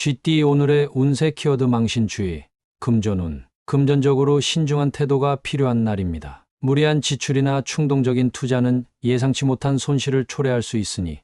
GT 오늘의 운세 키워드 망신주의, 금전운. 금전적으로 신중한 태도가 필요한 날입니다. 무리한 지출이나 충동적인 투자는 예상치 못한 손실을 초래할 수 있으니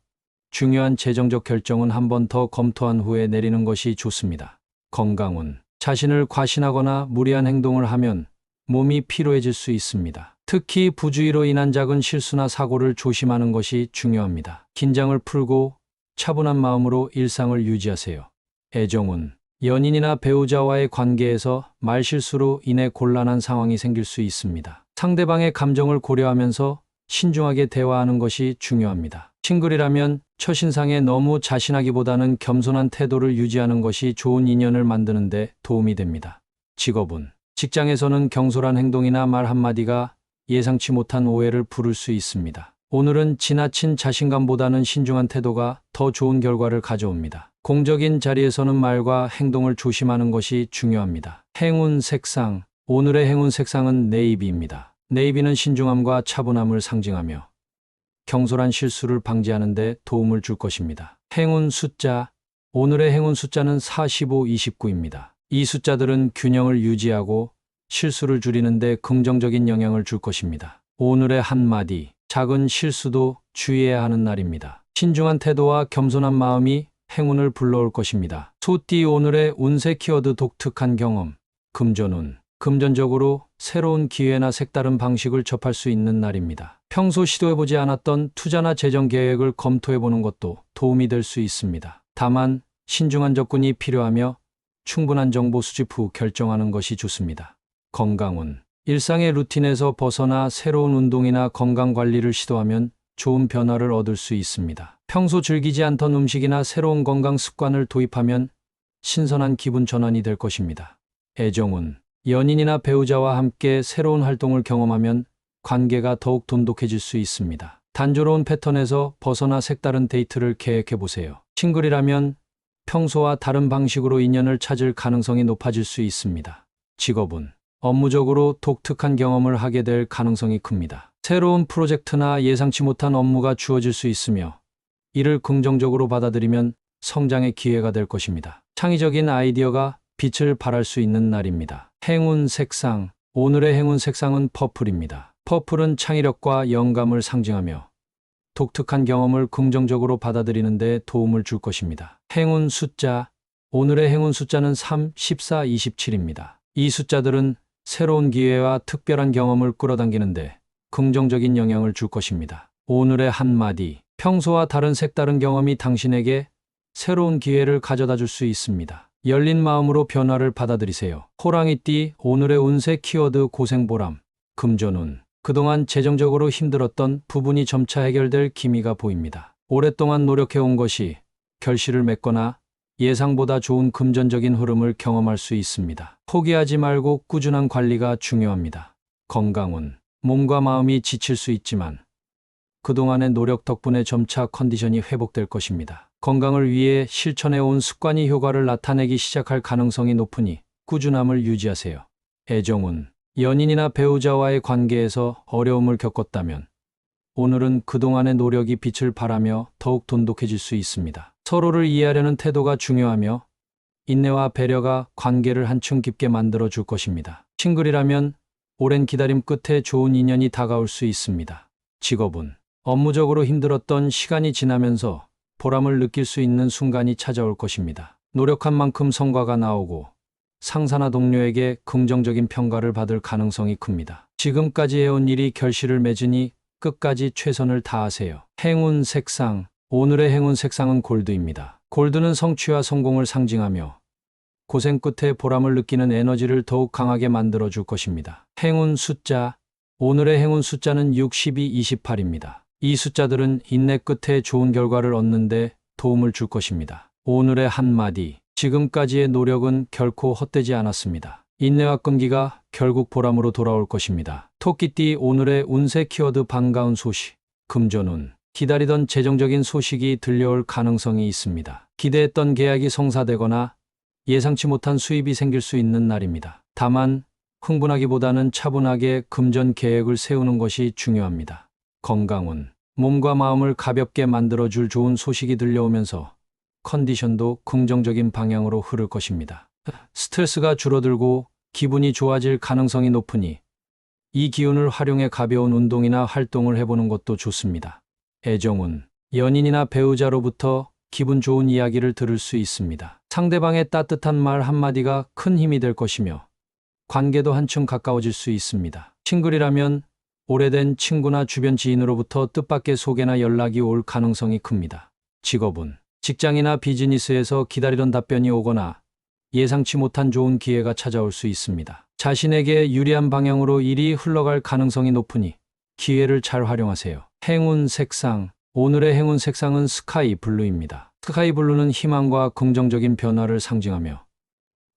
중요한 재정적 결정은 한 번 더 검토한 후에 내리는 것이 좋습니다. 건강운. 자신을 과신하거나 무리한 행동을 하면 몸이 피로해질 수 있습니다. 특히 부주의로 인한 작은 실수나 사고를 조심하는 것이 중요합니다. 긴장을 풀고 차분한 마음으로 일상을 유지하세요. 애정운. 연인이나 배우자와의 관계에서 말실수로 인해 곤란한 상황이 생길 수 있습니다. 상대방의 감정을 고려하면서 신중하게 대화하는 것이 중요합니다. 싱글이라면 첫인상에 너무 자신하기보다는 겸손한 태도를 유지하는 것이 좋은 인연을 만드는 데 도움이 됩니다. 직업운. 직장에서는 경솔한 행동이나 말 한마디가 예상치 못한 오해를 부를 수 있습니다. 오늘은 지나친 자신감보다는 신중한 태도가 더 좋은 결과를 가져옵니다. 공적인 자리에서는 말과 행동을 조심하는 것이 중요합니다. 행운 색상. 오늘의 행운 색상은 네이비입니다. 네이비는 신중함과 차분함을 상징하며 경솔한 실수를 방지하는 데 도움을 줄 것입니다. 행운 숫자. 오늘의 행운 숫자는 45, 29입니다. 이 숫자들은 균형을 유지하고 실수를 줄이는 데 긍정적인 영향을 줄 것입니다. 오늘의 한마디. 작은 실수도 주의해야 하는 날입니다. 신중한 태도와 겸손한 마음이 행운을 불러올 것입니다. 소띠 오늘의 운세 키워드 독특한 경험. 금전운. 금전적으로 새로운 기회나 색다른 방식을 접할 수 있는 날입니다. 평소 시도해보지 않았던 투자나 재정 계획을 검토해보는 것도 도움이 될 수 있습니다. 다만 신중한 접근이 필요하며 충분한 정보 수집 후 결정하는 것이 좋습니다. 건강운. 일상의 루틴에서 벗어나 새로운 운동이나 건강 관리를 시도하면 좋은 변화를 얻을 수 있습니다. 평소 즐기지 않던 음식이나 새로운 건강 습관을 도입하면 신선한 기분 전환이 될 것입니다. 애정운. 연인이나 배우자와 함께 새로운 활동을 경험하면 관계가 더욱 돈독해질 수 있습니다. 단조로운 패턴에서 벗어나 색다른 데이트를 계획해 보세요. 싱글이라면 평소와 다른 방식으로 인연을 찾을 가능성이 높아질 수 있습니다. 직업운. 업무적으로 독특한 경험을 하게 될 가능성이 큽니다. 새로운 프로젝트나 예상치 못한 업무가 주어질 수 있으며 이를 긍정적으로 받아들이면 성장의 기회가 될 것입니다. 창의적인 아이디어가 빛을 발할 수 있는 날입니다. 행운 색상. 오늘의 행운 색상은 퍼플입니다. 퍼플은 창의력과 영감을 상징하며 독특한 경험을 긍정적으로 받아들이는 데 도움을 줄 것입니다. 행운 숫자. 오늘의 행운 숫자는 3, 14, 27입니다. 이 숫자들은 새로운 기회와 특별한 경험을 끌어당기는데 긍정적인 영향을 줄 것입니다. 오늘의 한마디. 평소와 다른 색다른 경험이 당신에게 새로운 기회를 가져다 줄 수 있습니다. 열린 마음으로 변화를 받아들이세요. 호랑이띠 오늘의 운세 키워드 고생보람. 금전운. 그동안 재정적으로 힘들었던 부분이 점차 해결될 기미가 보입니다. 오랫동안 노력해온 것이 결실을 맺거나 예상보다 좋은 금전적인 흐름을 경험할 수 있습니다. 포기하지 말고 꾸준한 관리가 중요합니다. 건강운. 몸과 마음이 지칠 수 있지만 그동안의 노력 덕분에 점차 컨디션이 회복될 것입니다. 건강을 위해 실천해온 습관이 효과를 나타내기 시작할 가능성이 높으니 꾸준함을 유지하세요. 애정운. 연인이나 배우자와의 관계에서 어려움을 겪었다면 오늘은 그동안의 노력이 빛을 발하며 더욱 돈독해질 수 있습니다. 서로를 이해하려는 태도가 중요하며 인내와 배려가 관계를 한층 깊게 만들어 줄 것입니다. 싱글이라면 오랜 기다림 끝에 좋은 인연이 다가올 수 있습니다. 직업운. 업무적으로 힘들었던 시간이 지나면서 보람을 느낄 수 있는 순간이 찾아올 것입니다. 노력한 만큼 성과가 나오고 상사나 동료에게 긍정적인 평가를 받을 가능성이 큽니다. 지금까지 해온 일이 결실을 맺으니 끝까지 최선을 다하세요. 행운 색상. 오늘의 행운 색상은 골드입니다. 골드는 성취와 성공을 상징하며 고생 끝에 보람을 느끼는 에너지를 더욱 강하게 만들어 줄 것입니다. 행운 숫자. 오늘의 행운 숫자는 62, 28입니다. 이 숫자들은 인내 끝에 좋은 결과를 얻는 데 도움을 줄 것입니다. 오늘의 한마디. 지금까지의 노력은 결코 헛되지 않았습니다. 인내와 끈기가 결국 보람으로 돌아올 것입니다. 토끼띠 오늘의 운세 키워드 반가운 소식. 금전운. 기다리던 재정적인 소식이 들려올 가능성이 있습니다. 기대했던 계약이 성사되거나 예상치 못한 수입이 생길 수 있는 날입니다. 다만 흥분하기보다는 차분하게 금전 계획을 세우는 것이 중요합니다. 건강운. 몸과 마음을 가볍게 만들어줄 좋은 소식이 들려오면서 컨디션도 긍정적인 방향으로 흐를 것입니다. 스트레스가 줄어들고 기분이 좋아질 가능성이 높으니 이 기운을 활용해 가벼운 운동이나 활동을 해보는 것도 좋습니다. 애정운, 연인이나 배우자로부터 기분 좋은 이야기를 들을 수 있습니다. 상대방의 따뜻한 말 한마디가 큰 힘이 될 것이며 관계도 한층 가까워질 수 있습니다. 싱글이라면 오래된 친구나 주변 지인으로부터 뜻밖의 소개나 연락이 올 가능성이 큽니다. 직업운, 직장이나 비즈니스에서 기다리던 답변이 오거나 예상치 못한 좋은 기회가 찾아올 수 있습니다. 자신에게 유리한 방향으로 일이 흘러갈 가능성이 높으니 기회를 잘 활용하세요. 행운 색상, 오늘의 행운 색상은 스카이 블루입니다. 스카이 블루는 희망과 긍정적인 변화를 상징하며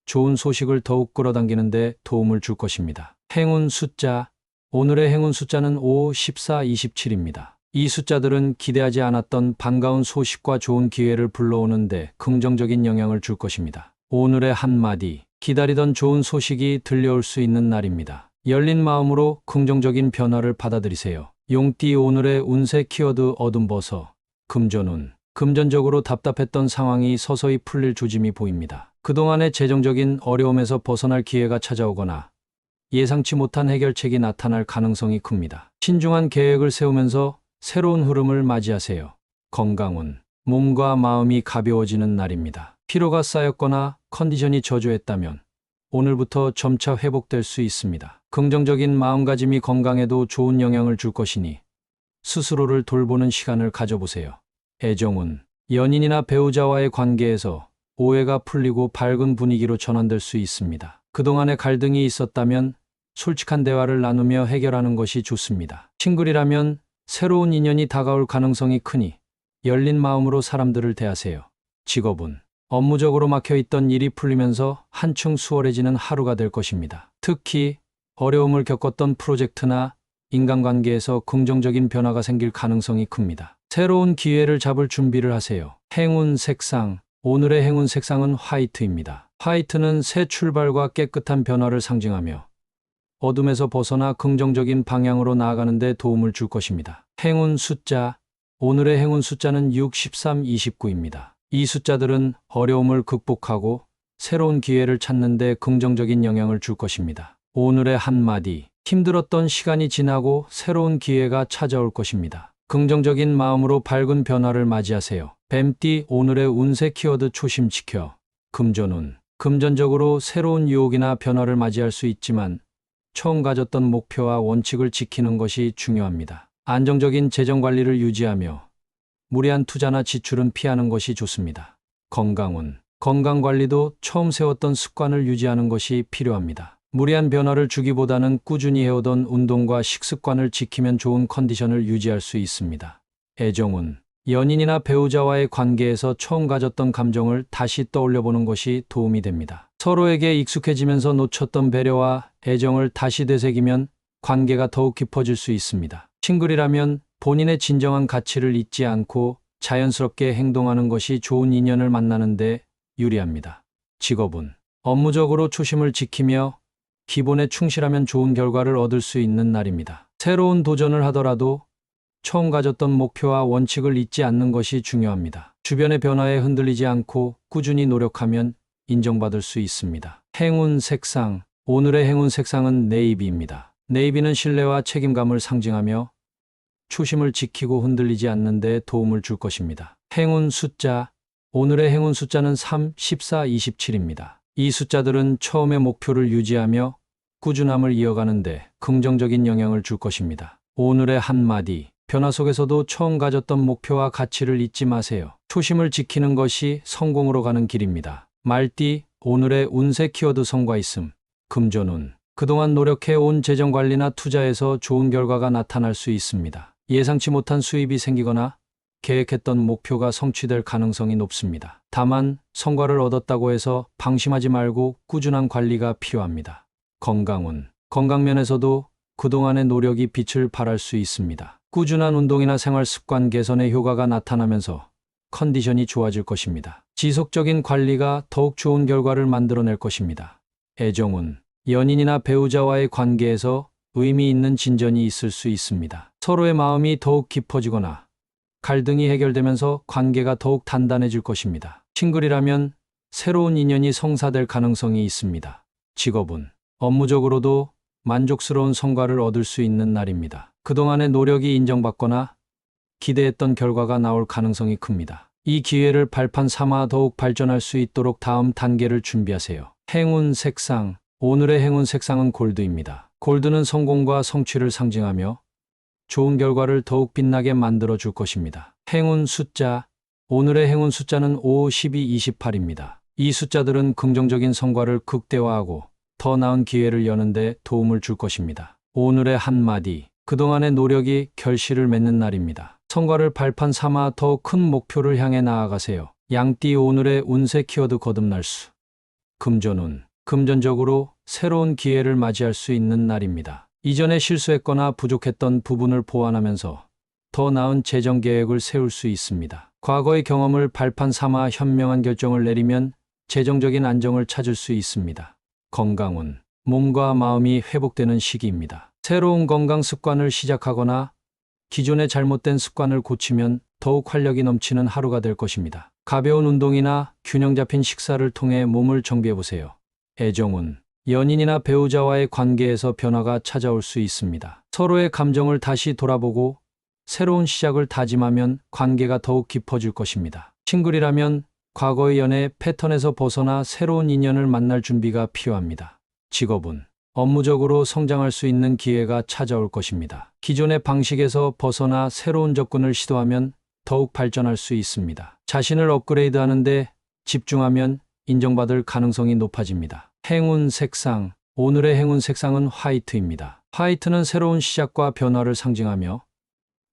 좋은 소식을 더욱 끌어당기는 데 도움을 줄 것입니다. 행운 숫자, 오늘의 행운 숫자는 5, 14, 27입니다. 이 숫자들은 기대하지 않았던 반가운 소식과 좋은 기회를 불러오는 데 긍정적인 영향을 줄 것입니다. 오늘의 한마디, 기다리던 좋은 소식이 들려올 수 있는 날입니다. 열린 마음으로 긍정적인 변화를 받아들이세요. 용띠, 오늘의 운세 키워드 어둠버섯, 금전운. 금전적으로 답답했던 상황이 서서히 풀릴 조짐이 보입니다. 그동안의 재정적인 어려움에서 벗어날 기회가 찾아오거나 예상치 못한 해결책이 나타날 가능성이 큽니다. 신중한 계획을 세우면서 새로운 흐름을 맞이하세요. 건강운, 몸과 마음이 가벼워지는 날입니다. 피로가 쌓였거나 컨디션이 저조했다면 오늘부터 점차 회복될 수 있습니다. 긍정적인 마음가짐이 건강에도 좋은 영향을 줄 것이니 스스로를 돌보는 시간을 가져보세요. 애정운, 연인이나 배우자와의 관계에서 오해가 풀리고 밝은 분위기로 전환될 수 있습니다. 그동안의 갈등이 있었다면 솔직한 대화를 나누며 해결하는 것이 좋습니다. 싱글이라면 새로운 인연이 다가올 가능성이 크니 열린 마음으로 사람들을 대하세요. 직업운, 업무적으로 막혀있던 일이 풀리면서 한층 수월해지는 하루가 될 것입니다. 특히 어려움을 겪었던 프로젝트나 인간관계에서 긍정적인 변화가 생길 가능성이 큽니다. 새로운 기회를 잡을 준비를 하세요. 행운 색상, 오늘의 행운 색상은 화이트입니다. 화이트는 새 출발과 깨끗한 변화를 상징하며 어둠에서 벗어나 긍정적인 방향으로 나아가는 데 도움을 줄 것입니다. 행운 숫자, 오늘의 행운 숫자는 6, 13, 29입니다. 이 숫자들은 어려움을 극복하고 새로운 기회를 찾는 데 긍정적인 영향을 줄 것입니다. 오늘의 한마디, 힘들었던 시간이 지나고 새로운 기회가 찾아올 것입니다. 긍정적인 마음으로 밝은 변화를 맞이하세요. 뱀띠, 오늘의 운세 키워드 초심 지켜. 금전운, 금전적으로 새로운 유혹이나 변화를 맞이할 수 있지만 처음 가졌던 목표와 원칙을 지키는 것이 중요합니다. 안정적인 재정 관리를 유지하며 무리한 투자나 지출은 피하는 것이 좋습니다. 건강운, 건강 관리도 처음 세웠던 습관을 유지하는 것이 필요합니다. 무리한 변화를 주기보다는 꾸준히 해오던 운동과 식습관을 지키면 좋은 컨디션을 유지할 수 있습니다. 애정운, 연인이나 배우자와의 관계에서 처음 가졌던 감정을 다시 떠올려보는 것이 도움이 됩니다. 서로에게 익숙해지면서 놓쳤던 배려와 애정을 다시 되새기면 관계가 더욱 깊어질 수 있습니다. 싱글이라면 본인의 진정한 가치를 잊지 않고 자연스럽게 행동하는 것이 좋은 인연을 만나는 데 유리합니다. 직업운, 업무적으로 초심을 지키며 기본에 충실하면 좋은 결과를 얻을 수 있는 날입니다. 새로운 도전을 하더라도 처음 가졌던 목표와 원칙을 잊지 않는 것이 중요합니다. 주변의 변화에 흔들리지 않고 꾸준히 노력하면 인정받을 수 있습니다. 행운 색상, 오늘의 행운 색상은 네이비입니다. 네이비는 신뢰와 책임감을 상징하며 초심을 지키고 흔들리지 않는 데 도움을 줄 것입니다. 행운 숫자, 오늘의 행운 숫자는 3, 14, 27입니다. 이 숫자들은 처음의 목표를 유지하며 꾸준함을 이어가는 데 긍정적인 영향을 줄 것입니다. 오늘의 한마디, 변화 속에서도 처음 가졌던 목표와 가치를 잊지 마세요. 초심을 지키는 것이 성공으로 가는 길입니다. 말띠, 오늘의 운세 키워드 성과 있음. 금전운, 그동안 노력해온 재정관리나 투자에서 좋은 결과가 나타날 수 있습니다. 예상치 못한 수입이 생기거나 계획했던 목표가 성취될 가능성이 높습니다. 다만 성과를 얻었다고 해서 방심하지 말고 꾸준한 관리가 필요합니다. 건강운, 건강면에서도 그동안의 노력이 빛을 발할 수 있습니다. 꾸준한 운동이나 생활 습관 개선의 효과가 나타나면서 컨디션이 좋아질 것입니다. 지속적인 관리가 더욱 좋은 결과를 만들어낼 것입니다. 애정운, 연인이나 배우자와의 관계에서 의미 있는 진전이 있을 수 있습니다. 서로의 마음이 더욱 깊어지거나 갈등이 해결되면서 관계가 더욱 단단해질 것입니다. 싱글이라면 새로운 인연이 성사될 가능성이 있습니다. 직업은 업무적으로도 만족스러운 성과를 얻을 수 있는 날입니다. 그동안의 노력이 인정받거나 기대했던 결과가 나올 가능성이 큽니다. 이 기회를 발판 삼아 더욱 발전할 수 있도록 다음 단계를 준비하세요. 행운 색상. 오늘의 행운 색상은 골드입니다. 골드는 성공과 성취를 상징하며 좋은 결과를 더욱 빛나게 만들어 줄 것입니다. 행운 숫자. 오늘의 행운 숫자는 5, 12, 28입니다. 이 숫자들은 긍정적인 성과를 극대화하고 더 나은 기회를 여는 데 도움을 줄 것입니다. 오늘의 한마디. 그동안의 노력이 결실을 맺는 날입니다. 성과를 발판 삼아 더 큰 목표를 향해 나아가세요. 양띠. 오늘의 운세 키워드 거듭날수. 금전운. 금전적으로 새로운 기회를 맞이할 수 있는 날입니다. 이전에 실수했거나 부족했던 부분을 보완하면서 더 나은 재정 계획을 세울 수 있습니다. 과거의 경험을 발판 삼아 현명한 결정을 내리면 재정적인 안정을 찾을 수 있습니다. 건강운. 몸과 마음이 회복되는 시기입니다. 새로운 건강 습관을 시작하거나 기존의 잘못된 습관을 고치면 더욱 활력이 넘치는 하루가 될 것입니다. 가벼운 운동이나 균형 잡힌 식사를 통해 몸을 정비해보세요. 애정운. 연인이나 배우자와의 관계에서 변화가 찾아올 수 있습니다. 서로의 감정을 다시 돌아보고 새로운 시작을 다짐하면 관계가 더욱 깊어질 것입니다. 싱글이라면 과거의 연애 패턴에서 벗어나 새로운 인연을 만날 준비가 필요합니다. 직업은 업무적으로 성장할 수 있는 기회가 찾아올 것입니다. 기존의 방식에서 벗어나 새로운 접근을 시도하면 더욱 발전할 수 있습니다. 자신을 업그레이드하는 데 집중하면 인정받을 가능성이 높아집니다. 행운 색상. 오늘의 행운 색상은 화이트입니다. 화이트는 새로운 시작과 변화를 상징하며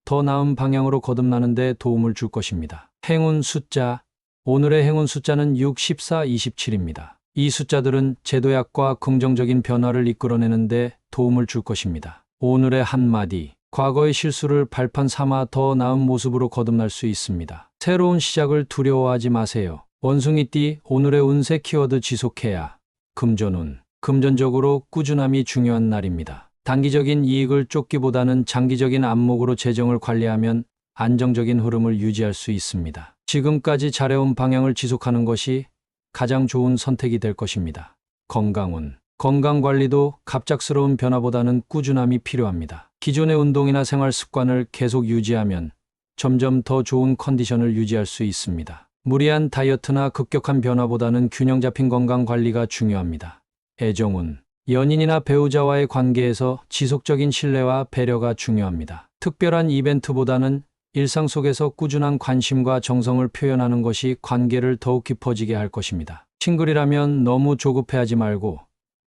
더 나은 방향으로 거듭나는 데 도움을 줄 것입니다. 행운 숫자. 오늘의 행운 숫자는 6, 14, 27입니다. 이 숫자들은 제도약과 긍정적인 변화를 이끌어내는 데 도움을 줄 것입니다. 오늘의 한마디. 과거의 실수를 발판 삼아 더 나은 모습으로 거듭날 수 있습니다. 새로운 시작을 두려워하지 마세요. 원숭이띠. 오늘의 운세 키워드 지속해야. 금전운. 금전적으로 꾸준함이 중요한 날입니다. 단기적인 이익을 쫓기보다는 장기적인 안목으로 재정을 관리하면 안정적인 흐름을 유지할 수 있습니다. 지금까지 잘해온 방향을 지속하는 것이 가장 좋은 선택이 될 것입니다. 건강운. 건강관리도 갑작스러운 변화보다는 꾸준함이 필요합니다. 기존의 운동이나 생활 습관을 계속 유지하면 점점 더 좋은 컨디션을 유지할 수 있습니다. 무리한 다이어트나 급격한 변화보다는 균형 잡힌 건강관리가 중요합니다. 애정운. 연인이나 배우자와의 관계에서 지속적인 신뢰와 배려가 중요합니다. 특별한 이벤트보다는 일상 속에서 꾸준한 관심과 정성을 표현하는 것이 관계를 더욱 깊어지게 할 것입니다. 싱글이라면 너무 조급해하지 말고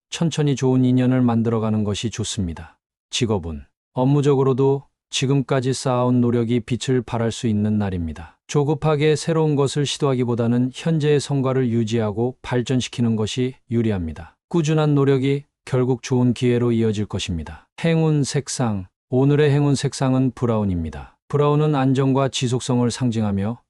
천천히 좋은 인연을 만들어가는 것이 좋습니다. 직업은 업무적으로도 지금까지 쌓아온 노력이 빛을 발할 수 있는 날입니다. 조급하게 새로운 것을 시도하기보다는 현재의 성과를 유지하고 발전시키는 것이 유리합니다. 꾸준한 노력이 결국 좋은 기회로 이어질 것입니다. 행운 색상. 오늘의 행운 색상은 브라운입니다. 브라운은 안정과 지속성을 상징하며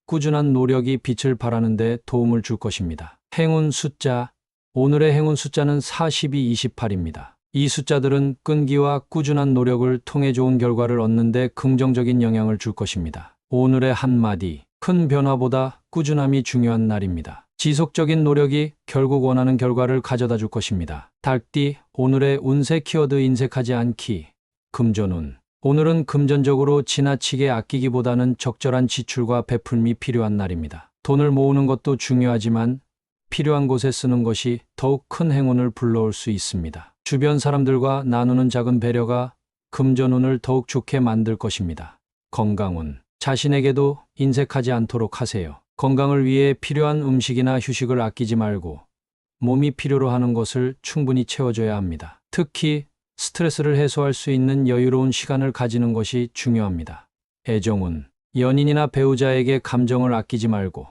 꾸준한 노력이 빛을 발하는 데 도움을 줄 것입니다. 행운 숫자. 오늘의 행운 숫자는 42, 28입니다. 이 숫자들은 끈기와 꾸준한 노력을 통해 좋은 결과를 얻는 데 긍정적인 영향을 줄 것입니다. 오늘의 한마디. 큰 변화보다 꾸준함이 중요한 날입니다. 지속적인 노력이 결국 원하는 결과를 가져다 줄 것입니다. 닭띠. 오늘의 운세 키워드 인색하지 않기. 금전운. 오늘은 금전적으로 지나치게 아끼기보다는 적절한 지출과 베풀미 필요한 날입니다. 돈을 모으는 것도 중요하지만 필요한 곳에 쓰는 것이 더욱 큰 행운을 불러올 수 있습니다. 주변 사람들과 나누는 작은 배려가 금전운을 더욱 좋게 만들 것입니다. 건강운. 자신에게도 인색하지 않도록 하세요. 건강을 위해 필요한 음식이나 휴식을 아끼지 말고 몸이 필요로 하는 것을 충분히 채워줘야 합니다. 특히 스트레스를 해소할 수 있는 여유로운 시간을 가지는 것이 중요합니다. 애정운. 연인이나 배우자에게 감정을 아끼지 말고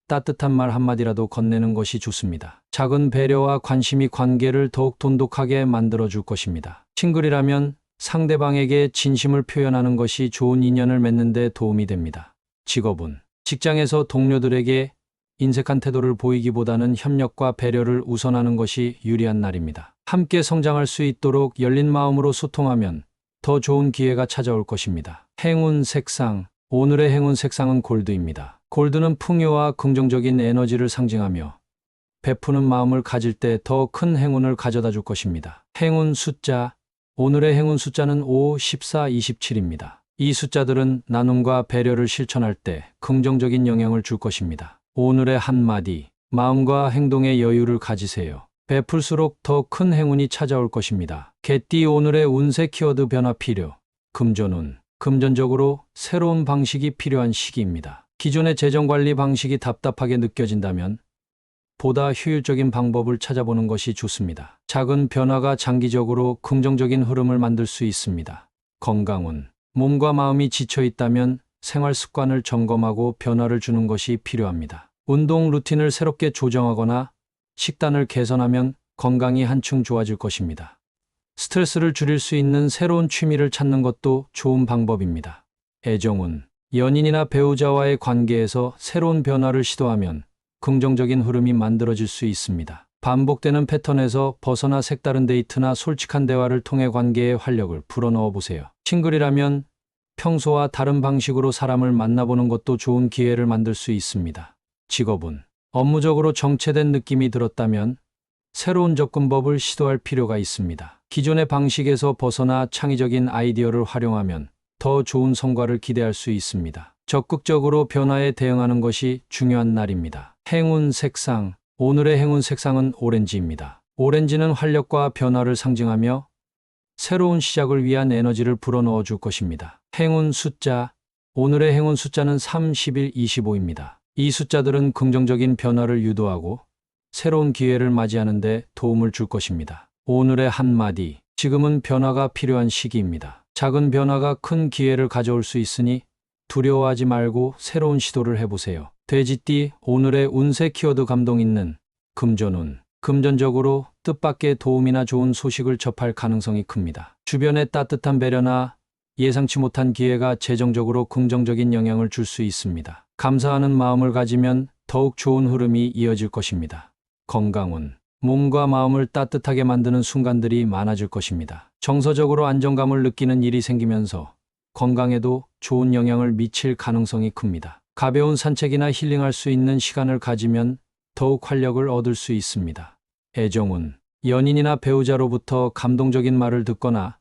따뜻한 말 한마디라도 건네는 것이 좋습니다. 작은 배려와 관심이 관계를 더욱 돈독하게 만들어줄 것입니다. 싱글이라면 상대방에게 진심을 표현하는 것이 좋은 인연을 맺는 데 도움이 됩니다. 직업운. 직장에서 동료들에게 인색한 태도를 보이기보다는 협력과 배려를 우선하는 것이 유리한 날입니다. 함께 성장할 수 있도록 열린 마음으로 소통하면 더 좋은 기회가 찾아올 것입니다. 행운 색상. 오늘의 행운 색상은 골드입니다. 골드는 풍요와 긍정적인 에너지를 상징하며 베푸는 마음을 가질 때 더 큰 행운을 가져다 줄 것입니다. 행운 숫자. 오늘의 행운 숫자는 5, 14, 27입니다. 이 숫자들은 나눔과 배려를 실천할 때 긍정적인 영향을 줄 것입니다. 오늘의 한마디. 마음과 행동의 여유를 가지세요. 베풀수록 더 큰 행운이 찾아올 것입니다. 개띠. 오늘의 운세 키워드 변화 필요. 금전운. 금전적으로 새로운 방식이 필요한 시기입니다. 기존의 재정관리 방식이 답답하게 느껴진다면 보다 효율적인 방법을 찾아보는 것이 좋습니다. 작은 변화가 장기적으로 긍정적인 흐름을 만들 수 있습니다. 건강운. 몸과 마음이 지쳐 있다면 생활 습관을 점검하고 변화를 주는 것이 필요합니다. 운동 루틴을 새롭게 조정하거나 식단을 개선하면 건강이 한층 좋아질 것입니다. 스트레스를 줄일 수 있는 새로운 취미를 찾는 것도 좋은 방법입니다. 애정운. 연인이나 배우자와의 관계에서 새로운 변화를 시도하면 긍정적인 흐름이 만들어질 수 있습니다. 반복되는 패턴에서 벗어나 색다른 데이트나 솔직한 대화를 통해 관계의 활력을 불어넣어 보세요. 싱글이라면 평소와 다른 방식으로 사람을 만나보는 것도 좋은 기회를 만들 수 있습니다. 직업운. 업무적으로 정체된 느낌이 들었다면 새로운 접근법을 시도할 필요가 있습니다. 기존의 방식에서 벗어나 창의적인 아이디어를 활용하면 더 좋은 성과를 기대할 수 있습니다. 적극적으로 변화에 대응하는 것이 중요한 날입니다. 행운 색상. 오늘의 행운 색상은 오렌지입니다. 오렌지는 활력과 변화를 상징하며 새로운 시작을 위한 에너지를 불어넣어 줄 것입니다. 행운 숫자. 오늘의 행운 숫자는 3, 11, 25입니다. 이 숫자들은 긍정적인 변화를 유도하고 새로운 기회를 맞이하는 데 도움을 줄 것입니다. 오늘의 한마디. 지금은 변화가 필요한 시기입니다. 작은 변화가 큰 기회를 가져올 수 있으니 두려워하지 말고 새로운 시도를 해보세요. 돼지띠. 오늘의 운세 키워드 감동 있는 금전운. 금전적으로 뜻밖의 도움이나 좋은 소식을 접할 가능성이 큽니다. 주변의 따뜻한 배려나 예상치 못한 기회가 재정적으로 긍정적인 영향을 줄 수 있습니다. 감사하는 마음을 가지면 더욱 좋은 흐름이 이어질 것입니다. 건강운. 몸과 마음을 따뜻하게 만드는 순간들이 많아질 것입니다. 정서적으로 안정감을 느끼는 일이 생기면서 건강에도 좋은 영향을 미칠 가능성이 큽니다. 가벼운 산책이나 힐링할 수 있는 시간을 가지면 더욱 활력을 얻을 수 있습니다. 애정운. 연인이나 배우자로부터 감동적인 말을 듣거나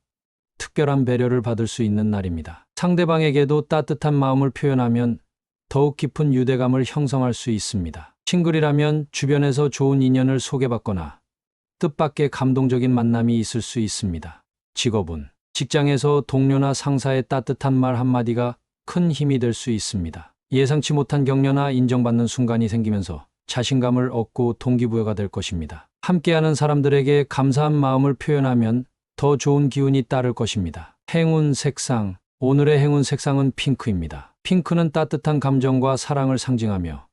특별한 배려를 받을 수 있는 날입니다. 상대방에게도 따뜻한 마음을 표현하면 더욱 깊은 유대감을 형성할 수 있습니다. 싱글이라면 주변에서 좋은 인연을 소개받거나 뜻밖의 감동적인 만남이 있을 수 있습니다. 직업운. 직장에서 동료나 상사의 따뜻한 말 한마디가 큰 힘이 될 수 있습니다. 예상치 못한 격려나 인정받는 순간이 생기면서 자신감을 얻고 동기부여가 될 것입니다. 함께하는 사람들에게 감사한 마음을 표현하면 더 좋은 기운이 따를 것입니다. 행운 색상. 오늘의 행운 색상은 핑크입니다. 핑크는 따뜻한 감정과 사랑을 상징하며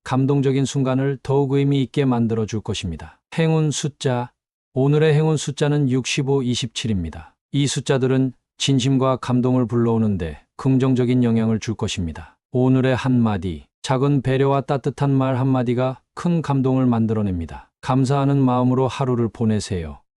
감동적인 순간을 더욱 의미 있게 만들어 줄 것입니다. 행운 숫자. 오늘의 행운 숫자는 65, 27입니다. 이 숫자들은 진심과 감동을 불러오는데 긍정적인 영향을 줄 것입니다. 오늘의 한마디. 작은 배려와 따뜻한 말 한마디가 큰 감동을 만들어냅니다. 감사하는 마음으로 하루를 보내세요.